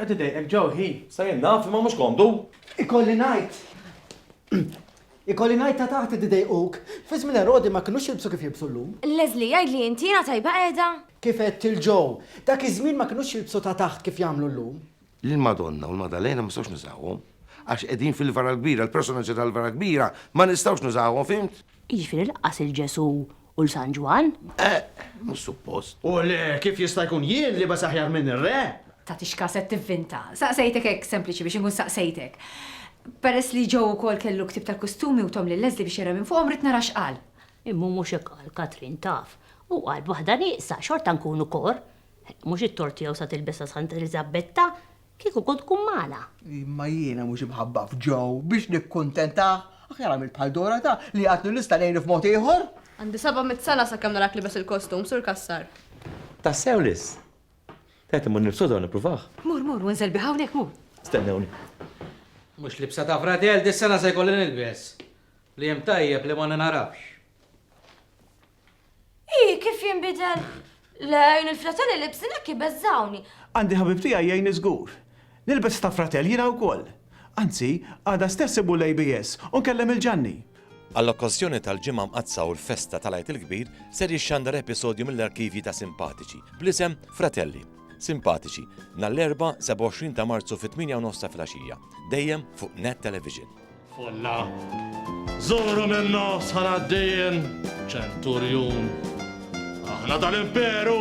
qed idejqek ġew ħin. Sajn naf imma mhux komdu. Ikolli ngħid. Ikolli ngħid ta' taħt id-dejquk. Fi żmien Erodi ma kinux jilbsu kif jilbsu llum. Leslie, jgħidli inti jiena tajba qiegħda. Kif qed il-ġew. Dak iż-żmien ma kinux jilbsu ta' taħt kif jagħmlu llum. L-Madonna u l-Madalena ma nistgħux nużawhom. Għax qegħdin fil-vara kbira, l-personaġġi tal-vara kbira ma nistgħux nużawhom, fimt? Jiġifieri laqqas il-Ġesu u l-San Ġwan? Mhux suppost. U le, kif jista' jkun jien li bas aħjar minn ir-re? Ta' tixkaset tivvinta. Saqsejtek hekk sempliċi biex inkun saqsejtek. Peress li ġew ukoll kellu ktib tal-kustumi u tom lil Leslie biex jara minn fuqhom rid nara x'qal. Imma mhux hekk qal Katrin taf. U qal waħda nieqsa xorta nkunu kor. Mhux it-torti jew sa tilbesa Sant Eliżabetta, kieku kont tkun magħna. Imma jiena mhux imħabbaf ġew biex nikkuntenta. Aħjar għamil bħal Dora ta' li għatnu nista' ngħinu f'mod ieħor. Għandi 700 sena sakemm narak libes il-kostum, sur kassar. Tassew lis. Tajt imma nibsuda u nippruvaħ. Mur, u nżelbi hawnhekk mur. Stennewni. Mux libsa ta' fratel dis-sena se jkolli nilbes. Li jem tajjeb li ma ninarafx. Kif jinbidel? Lejn il-fratelli li bsinek jibbeżżawni. Għandi ħabib tiegħi jgħin iżgur. Nilbes ta' fratel jiena wkoll. Anzi, għada stess ibu l-ABS u nkellem il-ġanni. Għall-okkażjoni tal-ġimgħa mqazza u l-festa tal-Għid il-Kbir ser jixxandar episodju mill-arkivji ta' Simpatiċi bl-isem Fratelli. Simpatiċi, nall-erba' 27 ta' Marzu fit-8:09 ta' filgħaxija, dejjem fuq Net Television. Folla, zoru minnu sħana d-dejjen, ċenturjun, aħna tal-imperu!